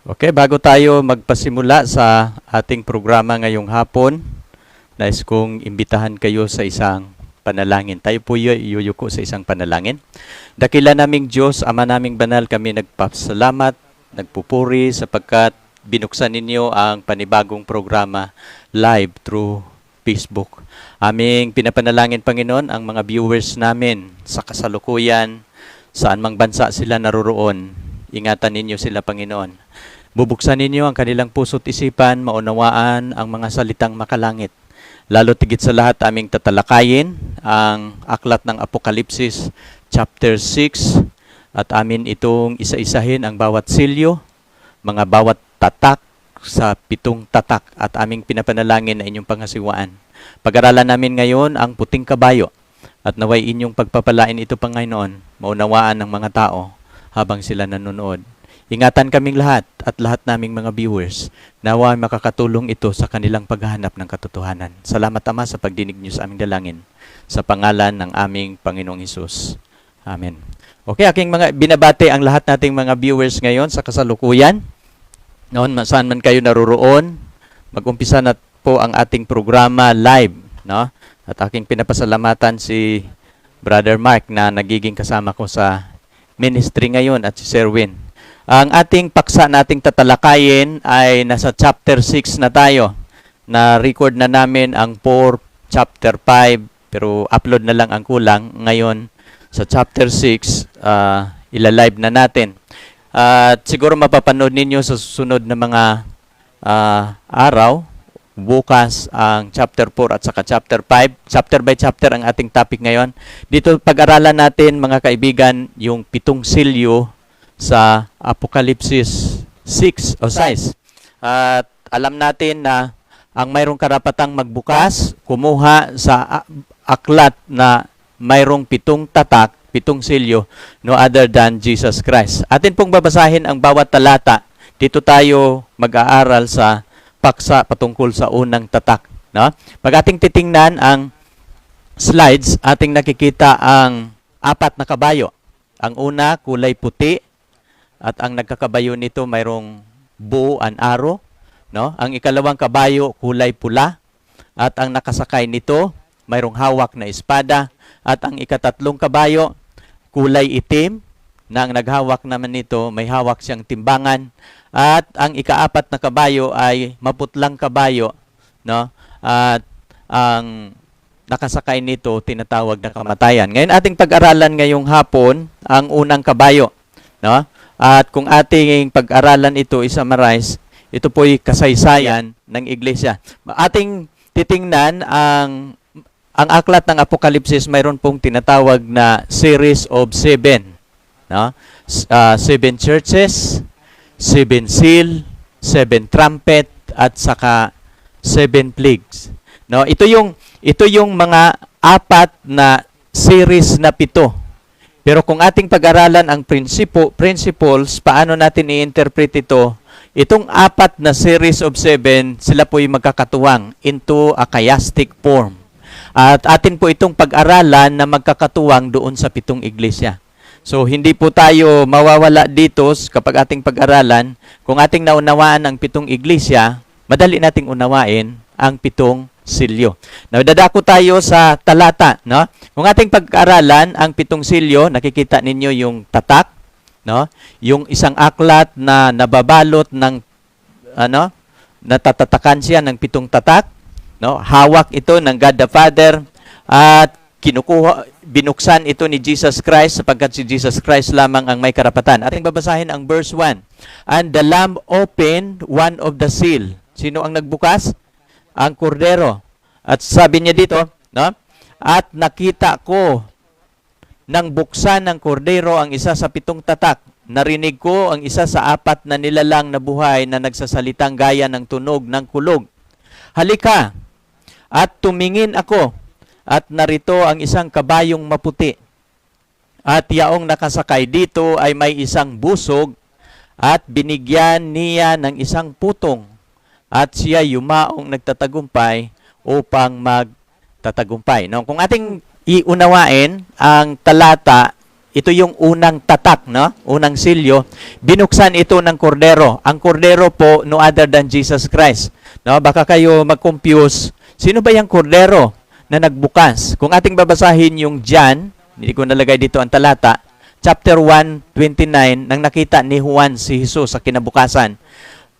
Okay, bago tayo magpasimula sa ating programa ngayong hapon, nais kong imbitahan kayo sa isang panalangin. Tayo po yuyuko sa isang panalangin. Dakila naming Diyos, Ama naming banal, kami nagpasalamat, nagpupuri sapagkat binuksan ninyo ang panibagong programa live through Facebook. Aming pinapanalangin, Panginoon, ang mga viewers namin sa kasalukuyan, saan mang bansa sila naroroon. Ingatan ninyo sila, Panginoon. Bubuksan ninyo ang kanilang puso't isipan, maunawaan ang mga salitang makalangit. Lalo tigit sa lahat aming tatalakayin ang aklat ng Apokalipsis chapter 6 at amin itong isa-isahin ang bawat silyo, mga bawat tatak sa 7 tatak at aming pinapanalangin na inyong pangasiwaan. Pag-aralan namin ngayon ang puting kabayo at naway inyong pagpapalain ito, Panginoon, maunawaan ng mga tao habang sila nanonood. Ingatan kaming lahat at lahat naming mga viewers. Nawa makakatulong ito sa kanilang paghahanap ng katotohanan. Salamat, Ama, sa pagdinig niyo sa aming dalangin. Sa pangalan ng aming Panginoong Hesus. Amen. Okay, aking mga binabate ang lahat nating mga viewers ngayon sa kasalukuyan. Noon, saan man kayo naroroon, mag-umpisa na po ang ating programa live. No? At aking pinapasalamatan si Brother Mark na nagiging kasama ko sa ministry ngayon at si Sir Win. Ang ating paksa nating tatalakayin ay nasa chapter 6 na tayo. Na-record na namin ang 4, chapter 5, pero upload na lang ang kulang. Ngayon, sa chapter 6, ilalive na natin. At siguro mapapanood ninyo sa susunod na mga araw, bukas ang chapter 4 at saka chapter 5. Chapter by chapter ang ating topic ngayon. Dito pag-aralan natin, mga kaibigan, yung 7 silyo sa Apokalipsis 6 o 6. At alam natin na ang mayroong karapatang magbukas, kumuha sa aklat na mayroong 7 tatak, 7 silyo, no other than Jesus Christ. Atin pong babasahin ang bawat talata. Dito tayo mag-aaral sa paksa patungkol sa unang tatak. No? Pag ating titingnan ang slides, ating nakikita ang 4 na kabayo. Ang una, kulay puti. At ang nagkakabayo nito mayroong bow and arrow, no? Ang ikalawang kabayo kulay pula at ang nakasakay nito mayroong hawak na espada at ang ikatatlong kabayo kulay itim na ang naghawak naman nito may hawak siyang timbangan at ang ikaapat na kabayo ay maputlang kabayo, no? At ang nakasakay nito tinatawag na kamatayan. Ngayon ating pag-aralan ngayong hapon ang unang kabayo, no? At kung ating pag-aralan ito i-summarize, ito po'y kasaysayan ng iglesia. Ating titingnan ang aklat ng Apokalipsis, mayroon pong tinatawag na series of 7. No? 7 churches, 7 seal, 7 trumpet, at saka 7 plagues. No? Ito yung mga 4 na series na 7. Pero kung ating pag-aralan ang principles, paano natin i-interpret ito, itong 4 na series of 7, sila po'y magkakatuwang into a chiastic form. At atin po itong pag-aralan na magkakatuwang doon sa 7 iglesia. So, hindi po tayo mawawala dito kapag ating pag-aralan. Kung ating naunawaan ang 7 iglesia, madali nating unawain ang 7 silyo. Now, dadako tayo sa talata, no? Kung ating pag-aralan ang 7 silyo, nakikita ninyo yung tatak, no? Yung isang aklat na nababalot ng natatatakan siya ng 7 tatak, no? Hawak ito ng God the Father at binuksan ito ni Jesus Christ sapagkat si Jesus Christ lamang ang may karapatan. Ating babasahin ang verse 1. And the Lamb opened one of the seal. Sino ang nagbukas? Ang kordero. At sabi niya dito, no? At nakita ko nang buksan ng kordero ang isa sa 7 tatak. Narinig ko ang isa sa 4 na nilalang na buhay na nagsasalitang gaya ng tunog ng kulog. Halika, at tumingin ako, at narito ang isang kabayong maputi. At yaong nakasakay dito ay may isang busog, at binigyan niya ng isang putong. At siya yumaong nagtatagumpay upang magtatagumpay. No? Kung ating iunawain ang talata ito yung unang tatak, no? Unang silyo, binuksan ito ng kordero. Ang kordero po, no other than Jesus Christ. No? Baka kayo mag-confuse, sino ba yung kordero na nagbukas? Kung ating babasahin yung John, hindi ko nalagay dito ang talata, chapter 1:29, nang nakita ni Juan si Jesus sa kinabukasan,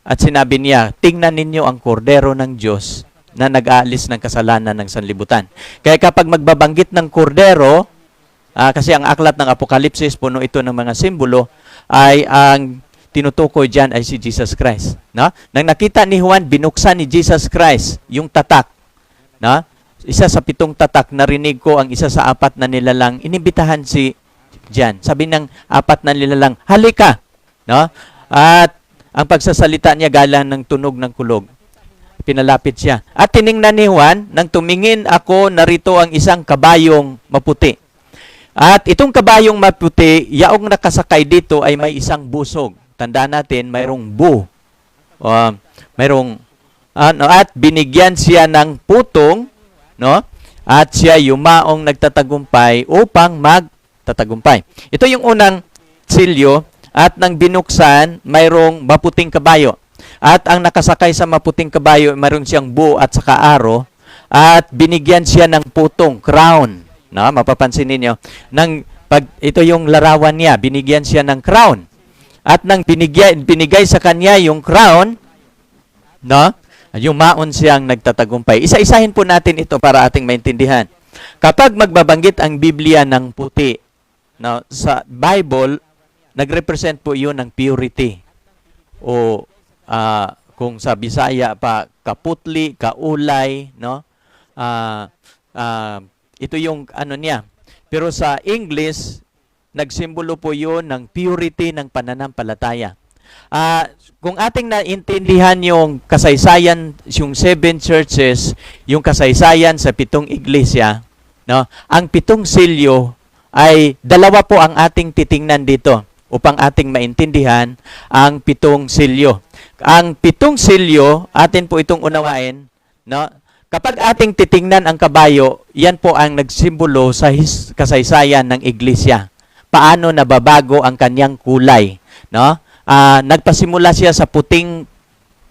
at sinabi niya, tingnan ninyo ang kordero ng Diyos na nag-aalis ng kasalanan ng sanlibutan. Kaya kapag magbabanggit ng kordero, kasi ang aklat ng Apokalipsis, puno ito ng mga simbolo, ay ang tinutukoy dyan ay si Jesus Christ. No? Nang nakita ni Juan, binuksan ni Jesus Christ yung tatak. No? Isa sa 7 tatak, narinig ko ang isa sa 4 na nilalang, inibitahan si John. Sabi ng 4 na nilalang, halika! No? At ang pagsasalita niya galang ng tunog ng kulog. Pinalapit siya. At tiningnan ni Juan, nang tumingin ako, narito ang isang kabayong maputi. At itong kabayong maputi, yaong nakasakay dito ay may isang busog. Tandaan natin, mayroong at binigyan siya ng putong, no? At siya yumaong nagtatagumpay upang magtatagumpay. Ito yung unang silyo, at nang binuksan, mayroong maputing kabayo. At ang nakasakay sa maputing kabayo, mayroon siyang buo at saka aro, at binigyan siya ng putong, crown. No, mapapansin ninyo, ito yung larawan niya, binigyan siya ng crown. At nang binigay sa kanya yung crown, no, yumaon siyang nagtatagumpay. Isa-isahin po natin ito para ating maintindihan. Kapag magbabanggit ang Biblia ng puti, no, sa Bible, nagrepresent po yun ng purity. O kung sa Bisaya pa, kaputli, kaulay, no? Ito yung ano niya. Pero sa English, nagsimbolo po yun ng purity ng pananampalataya. Kung ating naintindihan yung kasaysayan, yung 7 churches, yung kasaysayan sa 7 iglesia, no? Ang 7 silyo ay 2 po ang ating titingnan dito upang ating maintindihan ang 7 silyo. Ang 7 silyo, atin po itong unawain, no? Kapag ating titingnan ang kabayo, yan po ang nagsimbolo sa kasaysayan ng iglesia. Paano nababago ang kanyang kulay, no? Nagpasimula siya sa puting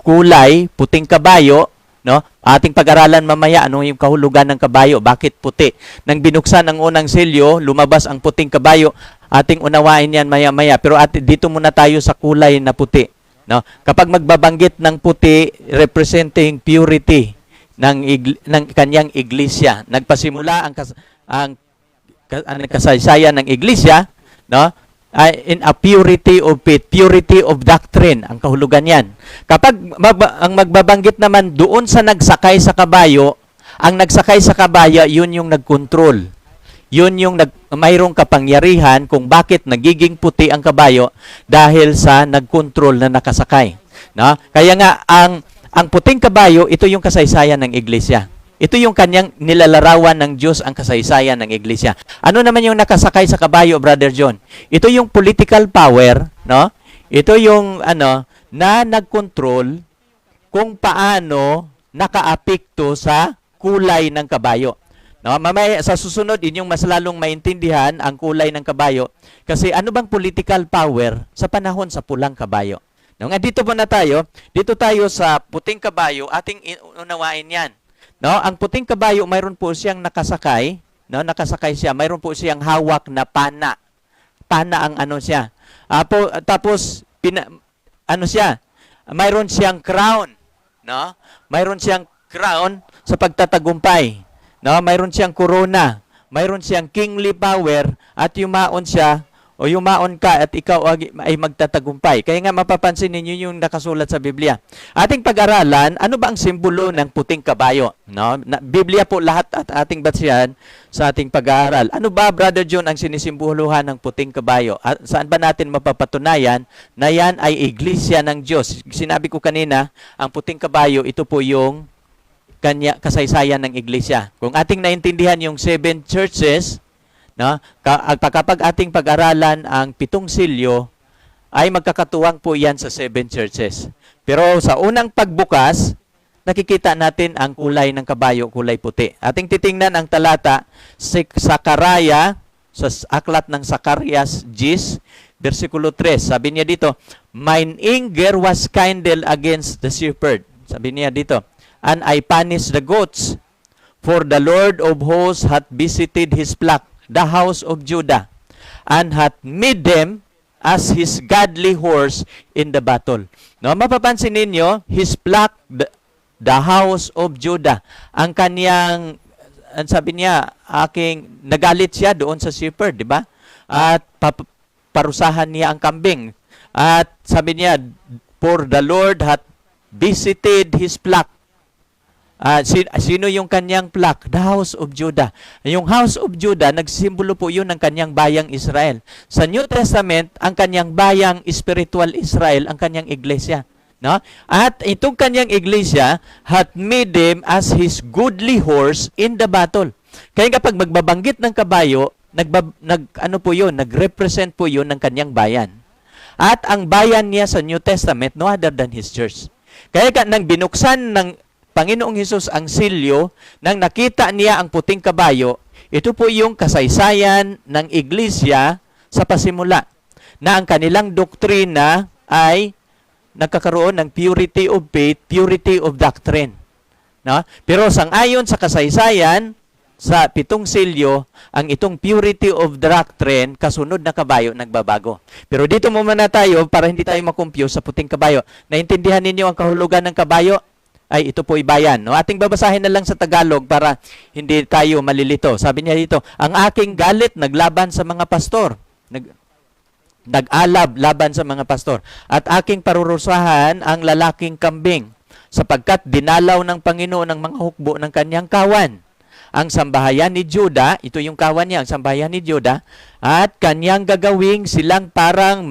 kulay, puting kabayo, no? Ating pag-aralan mamaya ano yung kahulugan ng kabayo, bakit puti. Nang binuksan ang unang silyo, lumabas ang puting kabayo. Ating unawain yan maya-maya, pero dito muna tayo sa kulay na puti, no? Kapag magbabanggit ng puti, representing purity ng kanyang iglesia. Nagpasimula ang kasaysayan ng iglesia, no? In a purity of faith, purity of doctrine, ang kahulugan yan. Kapag ang magbabanggit naman doon sa nagsakay sa kabayo, ang nagsakay sa kabayo, yun yung nagkontrol. Yun yung mayroong kapangyarihan kung bakit nagiging puti ang kabayo dahil sa nagkontrol na nakasakay. No? Kaya nga, ang puting kabayo, ito yung kasaysayan ng iglesia. Ito yung kanyang nilalarawan ng Diyos ang kasaysayan ng iglesia. Ano naman yung nakasakay sa kabayo, Brother John? Ito yung political power, no? Ito yung na nagkontrol kung paano nakaapekto sa kulay ng kabayo. No, mamaya sa susunod inyong mas lalong maintindihan ang kulay ng kabayo kasi ano bang political power sa panahon sa pulang kabayo. No, nga dito muna tayo. Dito tayo sa puting kabayo, ating unawain 'yan. No, ang puting kabayo, mayroon po siyang nakasakay, no? Nakasakay siya, mayroon po siyang hawak na pana. Pana ang siya. Tapos siya? Mayroon siyang crown, no? Mayroon siyang crown sa pagtatagumpay. No, mayroon siyang corona, mayroon siyang kingly power at yumaon siya o yumaon ka at ikaw ay magtatagumpay. Kaya nga mapapansin ninyo yung nakasulat sa Biblia. Ating pag-aralan, ano ba ang simbolo ng puting kabayo? No? Biblia po lahat at ating batsihan sa ating pag-aaral. Ano ba, Brother John, ang sinisimboluhan ng puting kabayo? At saan ba natin mapapatunayan na yan ay iglesia ng Diyos? Sinabi ko kanina, ang puting kabayo, ito po yung kasaysayan ng iglesia. Kung ating naintindihan yung 7 churches, no? Kapag ating pag-aralan ang 7 silyo, ay magkakatuwang po yan sa 7 churches. Pero sa unang pagbukas, nakikita natin ang kulay ng kabayo, kulay puti. Ating titingnan ang talata, Sakaraya sa aklat ng Zacarias 10, versikulo 3. Sabi niya dito, "Mine anger was kindled against the shepherd." Sabi niya dito, "And I punished the goats, for the Lord of hosts hath visited his flock, the house of Judah, and hath made them as his godly horse in the battle." No, mapapansin ninyo, his flock, the house of Judah. Ang kaniyang, ang sabi niya, nagalit siya doon sa shepherd, di ba? At parusahan niya ang kambing. At sabi niya, "For the Lord hath visited his flock." Sino yung kanyang flock? The house of Judah. Yung house of Judah, nagsimbolo po yun ng kanyang bayang Israel. Sa New Testament, ang kanyang bayang spiritual Israel, ang kanyang iglesia. No? At itong kanyang iglesia hath made them as his goodly horse in the battle. Kaya kapag magbabanggit ng kabayo, nag-represent po yun ng kanyang bayan. At ang bayan niya sa New Testament, no other than his church. Kaya nang binuksan ng Panginoong Hesus ang silyo, nang nakita niya ang puting kabayo, ito po yung kasaysayan ng iglesia sa pasimula, na ang kanilang doktrina ay nagkakaroon ng purity of faith, purity of doctrine. No? Pero sangayon sa kasaysayan, sa 7 silyo, ang itong purity of doctrine, kasunod na kabayo, nagbabago. Pero dito muna tayo, para hindi tayo makumpuse sa puting kabayo. Naintindihan ninyo ang kahulugan ng kabayo? Ay, ito po bayan. No? Ating babasahin na lang sa Tagalog para hindi tayo malilito. Sabi niya dito, "Ang aking galit naglaban sa mga pastor." Nag-alab laban sa mga pastor. "At aking parurusahan ang lalaking kambing, sapagkat dinalaw ng Panginoon ang mga hukbo ng kanyang kawan. Ang sambahayan ni Judah," ito yung kawan niya, ang sambahayan ni Judah, "at kanyang gagawing silang parang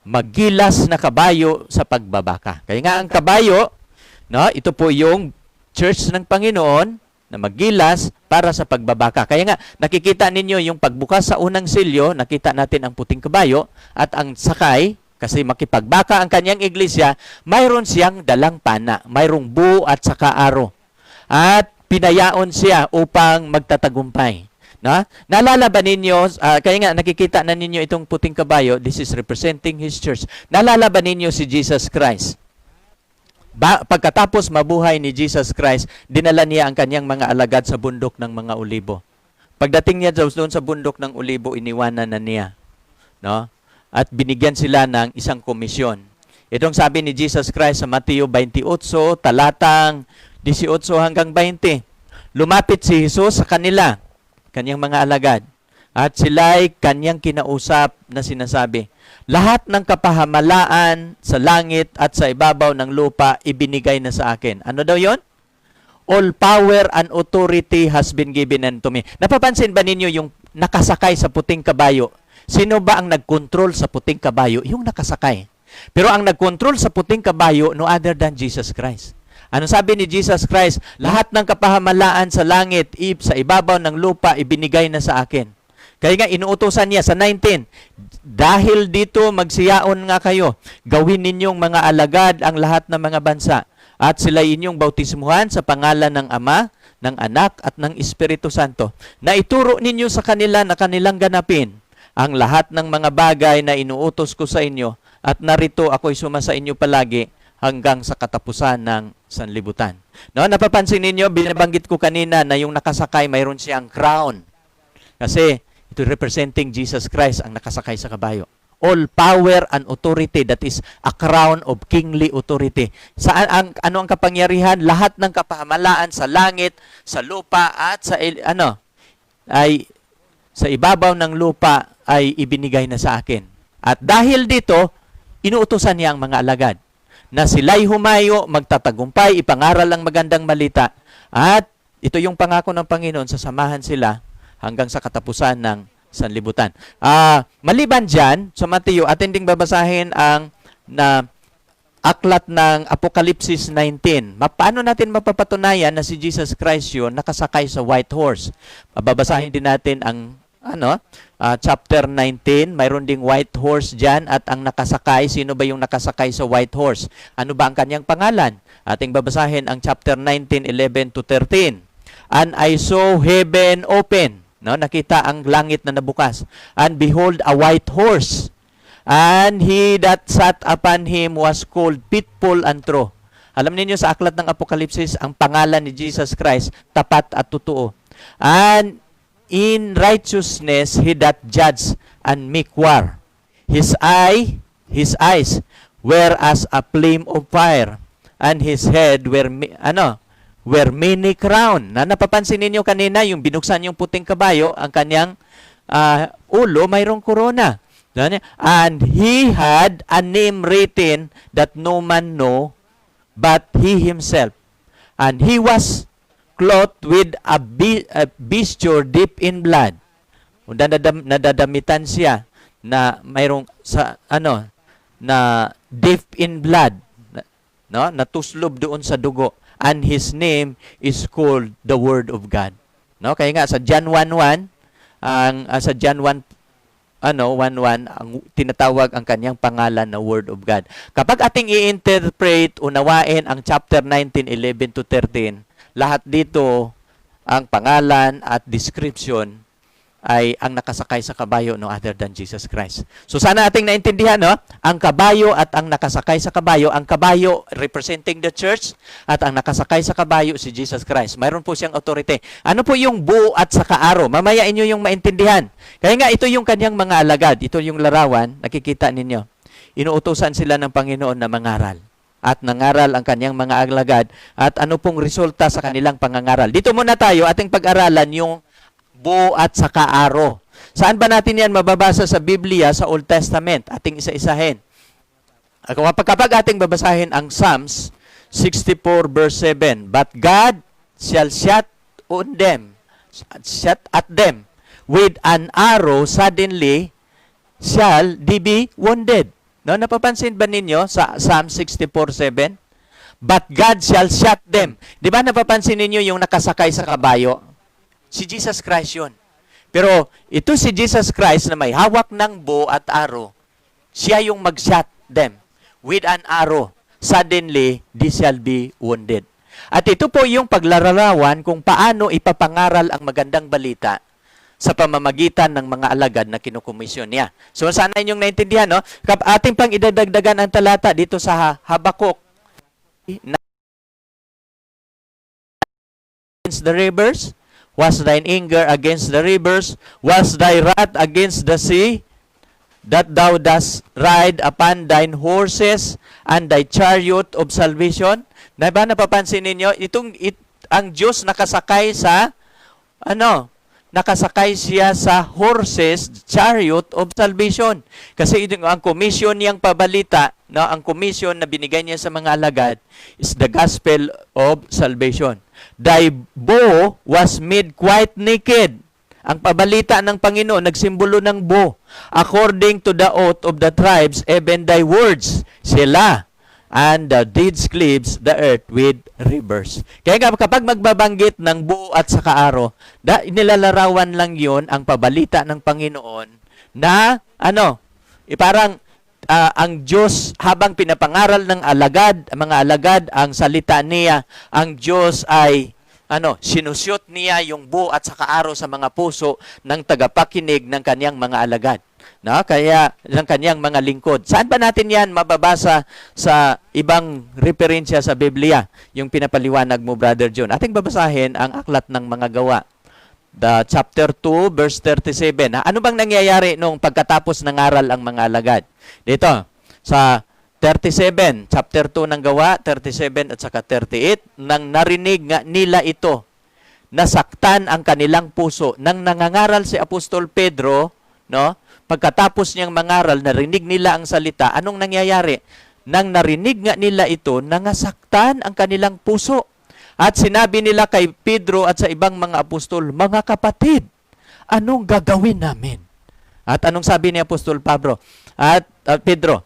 maggilas na kabayo sa pagbabaka." Kaya nga ang kabayo, no, ito po yung church ng Panginoon na maggilas para sa pagbabaka. Kaya nga, nakikita ninyo yung pagbukas sa unang silyo, nakita natin ang puting kabayo at ang sakay, kasi makipagbaka ang kanyang iglesia, mayroon siyang dalang pana, mayroong buo at saka aro. At pinayaon siya upang magtatagumpay. Na? Naalala ba ninyo, kaya nga nakikita na ninyo itong puting kabayo, this is representing his church. Naalala ba ninyo si Jesus Christ? Pagkatapos mabuhay ni Jesus Christ, dinala niya ang kanyang mga alagad sa bundok ng mga olibo. Pagdating niya doon sa bundok ng olibo, iniwanan na niya. No? At binigyan sila ng isang komisyon. Itong sabi ni Jesus Christ sa Mateo 28, talatang 18 hanggang 20. "Lumapit si Jesus sa kanila, kanyang mga alagad, at sila'y kanyang kinausap na sinasabi, 'Lahat ng kapahamalaan sa langit at sa ibabaw ng lupa ibinigay na sa akin.'" Ano daw yon? "All power and authority has been given unto me." Napapansin ba ninyo yung nakasakay sa puting kabayo? Sino ba ang nagkontrol sa puting kabayo? Yung nakasakay. Pero ang nagkontrol sa puting kabayo, no other than Jesus Christ. Ano sabi ni Jesus Christ? "Lahat ng kapahamalaan sa langit, sa ibabaw ng lupa, ibinigay na sa akin." Kaya nga, inuutosan niya sa 19, "Dahil dito magsiyaon nga kayo, gawin ninyong mga alagad ang lahat ng mga bansa, at sila inyong bautismuhan sa pangalan ng Ama, ng Anak, at ng Espiritu Santo, na ituro ninyo sa kanila na kanilang ganapin ang lahat ng mga bagay na inuutos ko sa inyo, at narito ako'y sumasa inyo palagi hanggang sa katapusan ng sanlibutan." No, napapansin ninyo, binabanggit ko kanina na yung nakasakay, mayroon siyang crown. Kasi ito representing Jesus Christ ang nakasakay sa kabayo. All power and authority, that is a crown of kingly authority. Saan ano ang kapangyarihan? Lahat ng kapahamalaan sa langit, sa lupa at sa sa ibabaw ng lupa ay ibinigay na sa akin. At dahil dito, inuutosan niya ang mga alagad na sila'y humayo, magtatagumpay, ipangaral ang magandang balita. At ito yung pangako ng Panginoon, sasamahan sila hanggang sa katapusan ng sanlibutan. Maliban dyan, sa Mateo, atinding babasahin ang aklat ng Apokalipsis 19. Paano natin mapapatunayan na si Jesus Christ yun nakasakay sa white horse? Babasahin din natin ang chapter 19. Mayroon ding white horse dyan at ang nakasakay, sino ba yung nakasakay sa white horse? Ano ba ang kanyang pangalan? Ating babasahin ang chapter 19, 11 to 13. "And I saw heaven open." No, nakita ang langit na nabukas. And behold, a white horse. And he that sat upon him was called Faithful and True. Alam niyo sa aklat ng Apokalipsis, ang pangalan ni Jesus Christ, tapat at totoo. And in righteousness he that judge and make war. His eyes were as a flame of fire, and his head were many crown. Na napapansin ninyo kanina, yung binuksan yung puting kabayo, ang kanyang ulo, mayroong korona. And he had a name written that no man know but he himself. And he was clothed with a vesture deep in blood. Nadadamitan siya na mayroong na deep in blood, no, natuslob doon sa dugo. And his name is called the Word of God. No, kaya nga sa John 1:1, sa John 1:1 ang tinatawag ang kanyang pangalan na Word of God. Kapag ating i-interpret, unawain ang chapter 19:11 to 13, lahat dito ang pangalan at description ay ang nakasakay sa kabayo no other than Jesus Christ. So sana ating naintindihan, no? Ang kabayo at ang nakasakay sa kabayo, ang kabayo representing the church at ang nakasakay sa kabayo si Jesus Christ. Mayroon po siyang authority. Ano po yung buo at saka aro? Mamaya inyo yung maintindihan. Kaya nga ito yung kanyang mga alagad. Ito yung larawan, nakikita ninyo. Inuutosan sila ng Panginoon na mangaral. At nangaral ang kanyang mga alagad. At ano pong resulta sa kanilang pangangaral? Dito muna tayo, ating pag-aralan yung buo at saka aro. Saan ba natin yan mababasa sa Biblia, sa Old Testament? Ating isa-isahin. Kapag ating babasahin ang Psalms 64 verse 7, But God shall shut at them with an arrow, suddenly shall they be wounded. No, napapansin ba ninyo sa Psalm 64:7? But God shall shut them. Di ba napapansin ninyo yung nakasakay sa kabayo? Si Jesus Christ yun. Pero ito si Jesus Christ na may hawak ng bow at arrow. Siya yung mag-shot them with an arrow. Suddenly, they shall be wounded. At ito po yung paglalarawan kung paano ipapangaral ang magandang balita sa pamamagitan ng mga alagad na kinukomisyon niya. So sana inyong naintindihan, no? Ating pang idadagdagan ang talata dito sa Habakuk. Against the rivers, was thine anger against the rivers, was thy wrath against the sea, that thou dost ride upon thine horses and thy chariot of salvation. Diba napapansin ninyo, ang Diyos nakasakay sa nakasakay siya sa horses, chariot of salvation. Kasi ang commission niyang pabalita, no, ang commission na binigay niya sa mga alagad is the gospel of salvation. Thy bow was made quite naked. Ang pabalita ng Panginoon, nagsimbolo ng bow. According to the oath of the tribes, even thy words, sila, and the deeds cleaves the earth with rivers. Kaya nga, kapag magbabanggit ng buo at saka aro, nilalarawan lang yon ang pabalita ng Panginoon na, parang ang Diyos habang pinapangaral ng mga alagad, ang salita niya, ang Diyos ay, sinusyot niya yung buo at saka aro sa mga puso ng tagapakinig ng kanyang mga alagad. No? Kaya ng kanyang mga lingkod. Saan ba natin yan mababasa sa ibang referensya sa Biblia? Yung pinapaliwanag mo, Brother John. Ating babasahin ang aklat ng mga gawa. The chapter 2, verse 37. Ano bang nangyayari nung pagkatapos ng aral ang mga alagad? Dito, sa 37, chapter 2 ng gawa, 37 at saka 38, nang narinig nga nila ito, nasaktan ang kanilang puso. Nang nangangaral si Apostol Pedro, no? Pagkatapos niyang mangaral, narinig nila ang salita, anong nangyayari? Nang narinig nga nila ito, nangasaktan ang kanilang puso. At sinabi nila kay Pedro at sa ibang mga apostol, mga kapatid, anong gagawin namin? At anong sabi ni Apostol Pedro?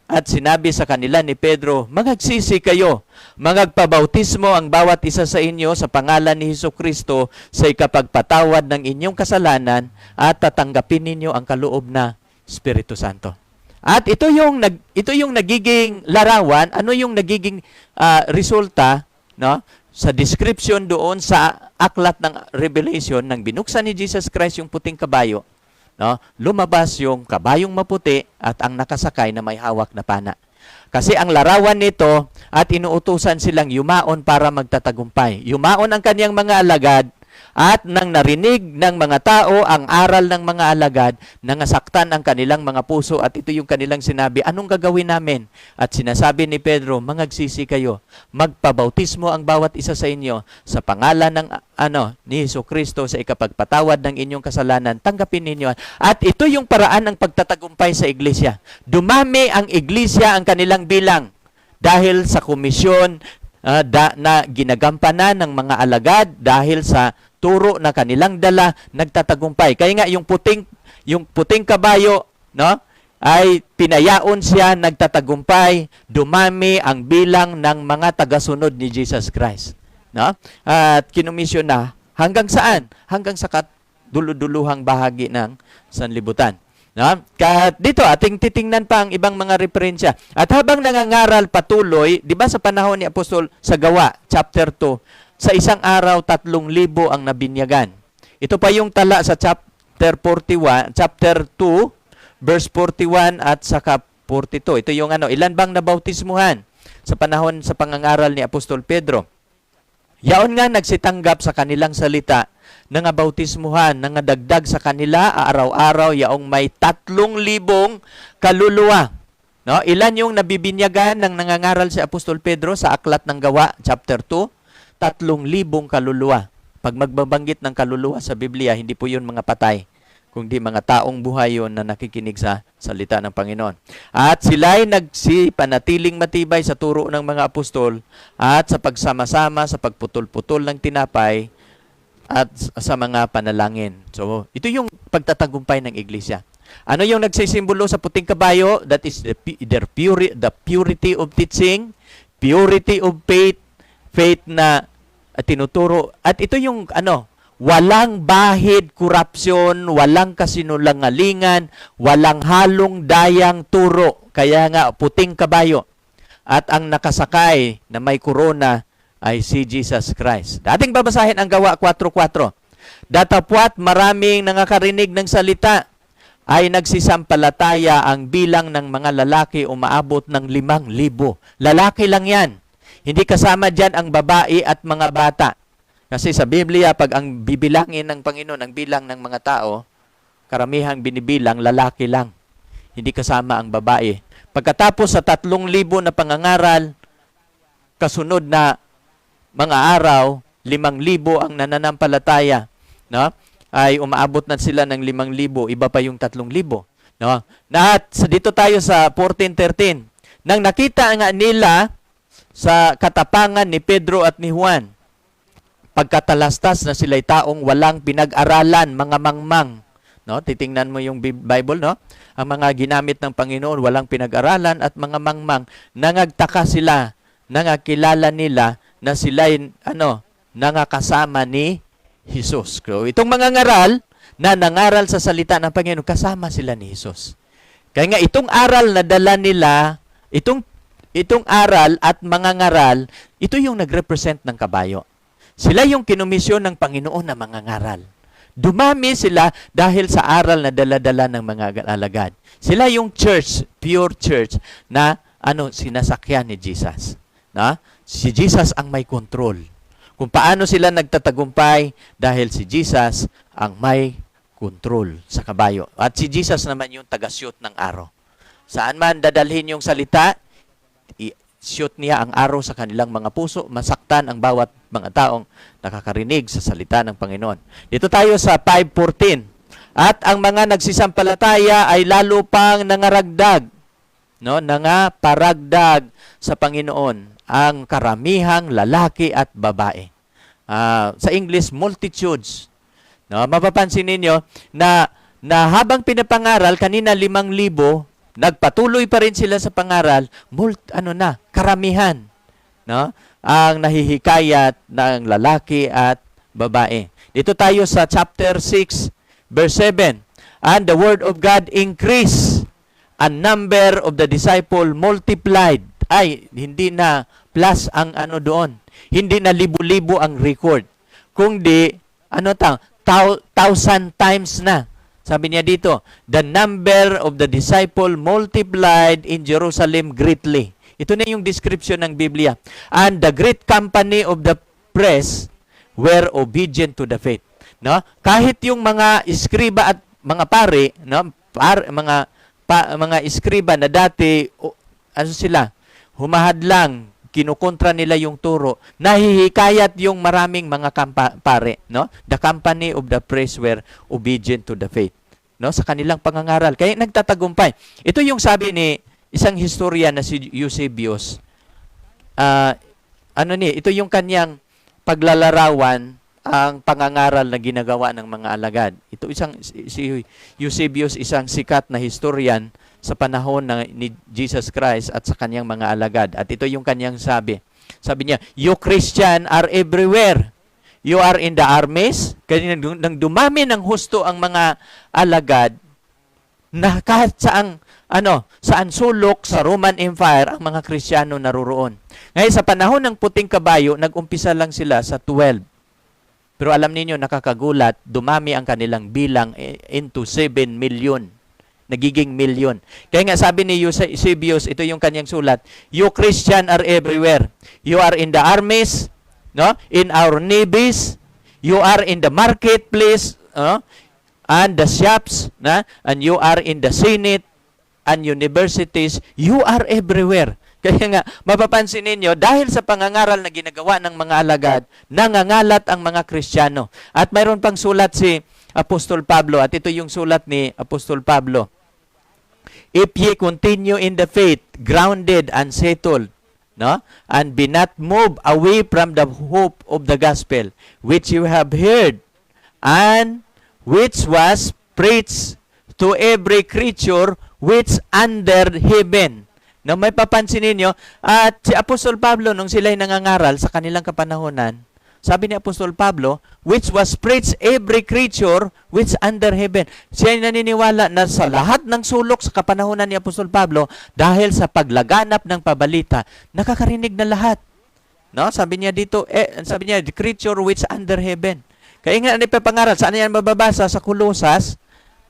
At sinabi sa kanila ni Pedro, magagsisi kayo, magpabautismo ang bawat isa sa inyo sa pangalan ni Hesukristo sa ikapagpatawad ng inyong kasalanan at tatanggapin ninyo ang kaloob na Espiritu Santo. At ito yung nagiging larawan, ano yung nagiging resulta, no? sa description doon sa aklat ng Revelation, nang binuksan ni Jesus Christ yung puting kabayo, no, lumabas yung kabayong maputi at ang nakasakay na may hawak na pana. Kasi ang larawan nito at inuutusan silang yumaon para magtatagumpay. Yumaon ang kaniyang mga alagad at nang narinig ng mga tao ang aral ng mga alagad, nangasaktan ang kanilang mga puso at ito yung kanilang sinabi, anong gagawin namin? At sinasabi ni Pedro, mangagsisi kayo, magpabautismo ang bawat isa sa inyo sa pangalan ng ni Jesucristo sa ikapagpatawad ng inyong kasalanan, tanggapin ninyo. At ito yung paraan ng pagtatagumpay sa iglesia. Dumami ang iglesia ang kanilang bilang dahil sa komisyon na ginagampanan ng mga alagad, dahil sa turo na kanilang dala, nagtatagumpay. Kaya nga yung puting kabayo, no, ay pinayaon siya, nagtatagumpay, dumami ang bilang ng mga tagasunod ni Jesus Christ, no? At kinumisyon na hanggang saan? Hanggang sa kaduluduluhang bahagi ng sanlibutan. No? Dito ating titingnan pa ang ibang mga referensya. At habang nangangaral patuloy, 'di ba sa panahon ni Apostol sa Gawa chapter 2, sa isang araw 3,000 ang nabinyagan. Ito pa yung tala sa chapter 2, verse 41 at saka 42. Ito yung ilan bang nabautismuhan sa panahon sa pangangaral ni Apostol Pedro. Yaon nga nagsitanggap sa kanilang salita, nga bautismuhan, nga dagdag sa kanila araw-araw yaong may 3,000 kaluluwa. No? Ilan yung nabibinyagan ng nangangaral si Apostol Pedro sa aklat ng Gawa chapter 2? 3,000 kaluluwa. Pag magbabanggit ng kaluluwa sa Biblia, hindi po yun mga patay, kundi mga taong buhay yun na nakikinig sa salita ng Panginoon. At sila'y nagsipanatiling matibay sa turo ng mga apostol at sa pagsama-sama, sa pagputol-putol ng tinapay at sa mga panalangin. So, ito yung pagtatagumpay ng iglesia. Ano yung nagsisimbolo sa puting kabayo? That is the purity of teaching, purity of faith, faith na tinuturo. At ito yung walang bahid, korupsyon, walang kasinungalingan, walang halong dayang turo. Kaya nga, puting kabayo. At ang nakasakay na may korona ay si Jesus Christ. Dating babasahin ang Gawa 4:4. Datapwat maraming nangakarinig ng salita ay nagsisampalataya, ang bilang ng mga lalaki umaabot ng 5,000. Lalaki lang yan. Hindi kasama dyan ang babae at mga bata. Kasi sa Biblia, pag ang bibilangin ng Panginoon, ang bilang ng mga tao, karamihang binibilang, lalaki lang. Hindi kasama ang babae. Pagkatapos sa 3,000 na pangangaral, kasunod na mga araw, 5,000 ang nananampalataya. No? Ay umaabot na sila ng 5,000, iba pa yung 3,000. No? At dito tayo sa 14:13. Nang nakita nga nila sa katapangan ni Pedro at ni Juan, pagkatalastas na sila'y taong walang pinag-aralan, mga mangmang. No? Titingnan mo yung Bible, no? Ang mga ginamit ng Panginoon, walang pinag-aralan at mga mangmang. Nangagtaka sila, nangakilala nila na sila'y nangakasama ni Jesus. So, itong mga ngaral na nangaral sa salita ng Panginoon, kasama sila ni Jesus. Kaya nga itong aral na dala nila, itong aral at mga ngaral, ito yung nag-represent ng kabayo. Sila yung kinumisyon ng Panginoon na mga ngaral. Dumami sila dahil sa aral na dala-dala ng mga alagad. Sila yung church, pure church, na sinasakyan ni Jesus. Na? Si Jesus ang may control. Kung paano sila nagtatagumpay dahil si Jesus ang may control sa kabayo. At si Jesus naman yung taga-shoot ng araw. Saan man dadalhin yung salita, i-shoot niya ang araw sa kanilang mga puso, masaktan ang bawat mga taong nakakarinig sa salita ng Panginoon. Dito tayo sa 5:14. At ang mga nagsisampalataya ay lalo pang nangaragdag, nangaparagdag sa Panginoon ang karamihang lalaki at babae. Sa English, multitudes. Mapapansin ninyo na habang pinapangaral, kanina 5,000, nagpatuloy pa rin sila sa pangaral, karamihan. No? Ang nahihikayat ng lalaki at babae. Dito tayo sa chapter 6, verse 7. And the word of God increased, and number of the disciple multiplied. Ay, hindi na plus ang doon. Hindi na libo-libo ang record. Kung di, 1,000 times na. Sabi niya dito, the number of the disciple multiplied in Jerusalem greatly. Ito na yung description ng Biblia. And the great company of the press were obedient to the faith. No? Kahit yung mga iskriba at mga pare, no? Mga iskriba na dati, sila, humahadlang, kinukontra nila yung turo, nahihikayat yung maraming mga pare, no? The company of the priests were obedient to the faith, no? Sa kanilang pangangaral. Kaya nagtatagumpay. Ito yung sabi ni isang historian na si Eusebius. Ito yung kanyang paglalarawan ang pangangaral na ginagawa ng mga alagad. Ito si Eusebius, isang sikat na historian sa panahon ni Jesus Christ at sa kanyang mga alagad. At ito yung kanyang sabi. Sabi niya, you Christian are everywhere. You are in the armies. Kasi nang dumami ng husto ang mga alagad, na kahit saan sulok sa Roman Empire, ang mga Kristiyano naroroon. Ngayon, sa panahon ng puting kabayo, nag-umpisa lang sila sa 12. Pero alam niyo, nakakagulat, dumami ang kanilang bilang into 7 million. Nagiging milyon. Kaya nga sabi ni Eusebius, ito yung kanyang sulat, you Christian are everywhere. You are in the armies, no? In our navies, you are in the marketplace, and the shops, and you are in the Senate and universities, you are everywhere. Kaya nga, mapapansin ninyo, dahil sa pangangaral na ginagawa ng mga alagad, nangangalat ang mga Kristiyano. At mayroon pang sulat si Apostol Pablo, at ito yung sulat ni Apostol Pablo. If ye continue in the faith, grounded and settled, no? And be not moved away from the hope of the gospel, which you have heard, and which was preached to every creature which under heaven. Na may papansin ninyo, at si Apostol Pablo, nung sila'y nangangaral sa kanilang kapanahonan, sabi ni Apostol Pablo, which was preached every creature which under heaven. Siya ay naniniwala na sa lahat ng sulok sa kapanahonan ni Apostol Pablo, dahil sa paglaganap ng pabalita, nakakarinig na lahat. No? Sabi niya dito, the creature which under heaven. Kaya nga ipapangaral, saan yan mababasa? Sa Colosas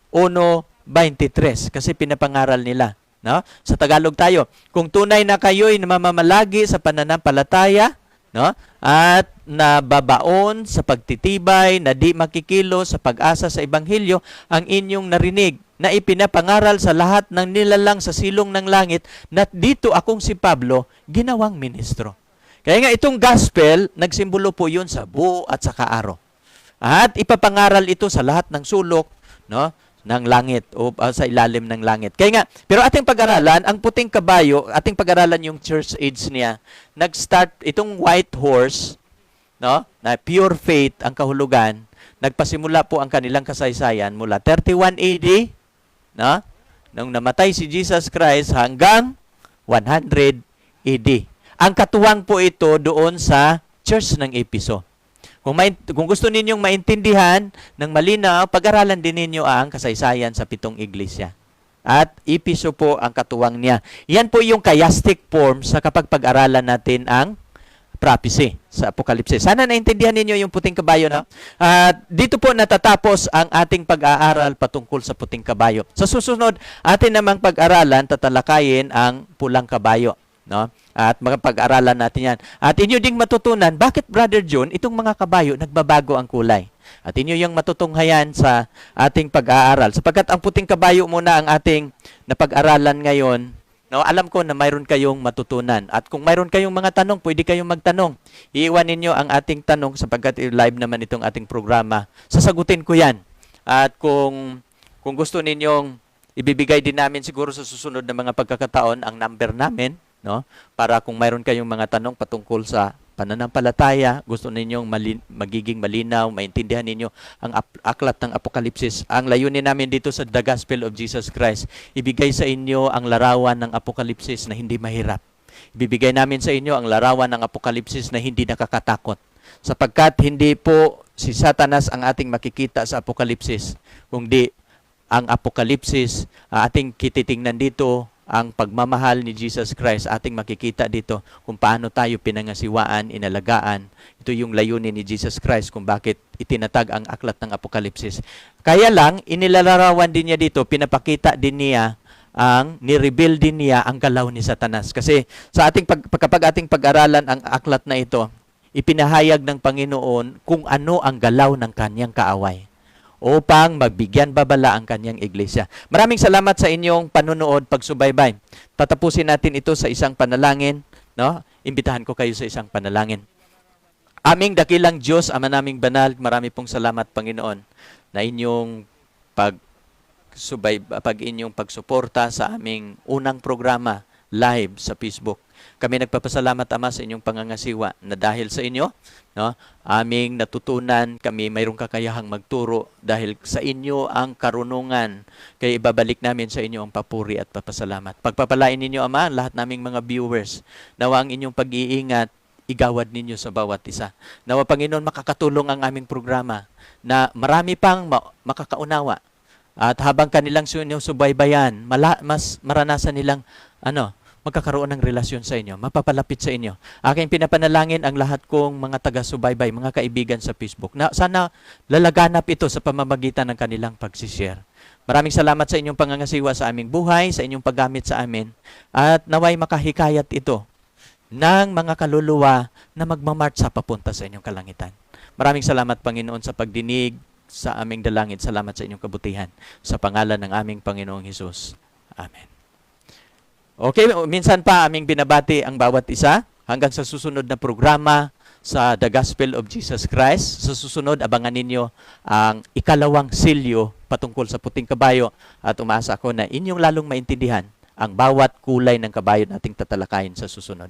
1:23, kasi pinapangaral nila. No? Sa Tagalog tayo, kung tunay na kayo'y namamalagi sa pananampalataya, no? At nababaon sa pagtitibay, na di makikilo sa pag-asa sa Ebanghelyo, ang inyong narinig na ipinapangaral sa lahat ng nilalang sa silong ng langit, na dito akong si Pablo, ginawang ministro. Kaya nga itong gospel, nagsimbolo po yun sa buo at sa kaaro. At ipapangaral ito sa lahat ng sulok, no? Ng langit o sa ilalim ng langit. Kaya nga, pero ating pag-aralan, ang puting kabayo, ating pag-aralan yung church age niya, nag-start itong white horse, no? Na pure faith ang kahulugan, nagpasimula po ang kanilang kasaysayan mula 31 AD, no? Nung namatay si Jesus Christ hanggang 100 AD. Ang katuwang po ito doon sa church ng Efeso. Kung gusto ninyong maintindihan ng malinaw, pag-aralan din ninyo ang kasaysayan sa 7 iglesia. At Efeso po ang katuwang niya. Yan po yung chiastic form sa kapag pag-aralan natin ang prophecy sa Apokalipsis. Sana naintindihan ninyo yung puting kabayo. No? Dito po natatapos ang ating pag-aaral patungkol sa puting kabayo. Sa susunod, atin namang pag-aralan, tatalakayin ang pulang kabayo. No? At magpag-aralan natin yan. At inyo ding matutunan, bakit Brother John, itong mga kabayo, nagbabago ang kulay. At inyo yung matutunghayan sa ating pag-aaral. Sapagkat ang puting kabayo muna ang ating napag-aralan ngayon. No, alam ko na mayroon kayong matutunan. At kung mayroon kayong mga tanong, pwede kayong magtanong. Iiwan ninyo ang ating tanong sapagkat live naman itong ating programa. Sasagutin ko yan. At kung gusto ninyong ibibigay din namin siguro sa susunod na mga pagkakataon ang number namin, no? Para kung mayroon kayong mga tanong patungkol sa pananampalataya, gusto ninyong magiging malinaw, maintindihan ninyo ang aklat ng Apokalipsis. Ang layunin namin dito sa The Gospel of Jesus Christ, ibigay sa inyo ang larawan ng Apokalipsis na hindi mahirap. Ibibigay namin sa inyo ang larawan ng Apokalipsis na hindi nakakatakot. Sapagkat hindi po si Satanas ang ating makikita sa Apokalipsis, kundi ang Apokalipsis, ating kititingnan dito, ang pagmamahal ni Jesus Christ, ating makikita dito kung paano tayo pinangasiwaan, inalagaan. Ito yung layunin ni Jesus Christ kung bakit itinatag ang aklat ng Apokalipsis. Kaya lang, inilalarawan din niya dito, pinapakita din niya ni-reveal din niya ang galaw ni Satanas. Kasi sa ating kapag ating pag-aralan ang aklat na ito, ipinahayag ng Panginoon kung ano ang galaw ng kanyang kaaway upang magbigyan babala ang kanyang iglesia. Maraming salamat sa inyong panunood, pagsubaybay. Tatapusin natin ito sa isang panalangin, no? Imbitahan ko kayo sa isang panalangin. Aming dakilang Diyos, Ama naming banal, marami pong salamat, Panginoon, na inyong inyong pagsuporta sa aming unang programa live sa Facebook. Kami nagpapasalamat, Ama, sa inyong pangangasiwa na dahil sa inyo, no, aming natutunan, kami mayroong kakayahang magturo dahil sa inyo ang karunungan. Kaya ibabalik namin sa inyo ang papuri at papasalamat. Pagpapalain ninyo, Ama, lahat naming mga viewers. Nawa ang inyong pag-iingat, igawad ninyo sa bawat isa. Nawa, Panginoon, makakatulong ang aming programa na marami pang makakaunawa. At habang kanilang sinusubaybayan, mas maranasan nilang magkakaroon ng relasyon sa inyo, mapapalapit sa inyo. Aking pinapanalangin ang lahat kong mga taga-subaybay, mga kaibigan sa Facebook, na sana lalaganap ito sa pamamagitan ng kanilang pagsishare. Maraming salamat sa inyong pangangasiwa sa aming buhay, sa inyong paggamit sa amin, at naway makahikayat ito ng mga kaluluwa na magmamarch sa papunta sa inyong kalangitan. Maraming salamat, Panginoon, sa pagdinig sa aming dalangin. Salamat sa inyong kabutihan. Sa pangalan ng aming Panginoong Hesus. Amen. Okay, minsan pa aming binabati ang bawat isa hanggang sa susunod na programa sa The Gospel of Jesus Christ. Sa susunod, abangan ninyo ang ikalawang silyo patungkol sa puting kabayo at umaasa ako na inyong lalong maintindihan ang bawat kulay ng kabayo nating tatalakayin sa susunod.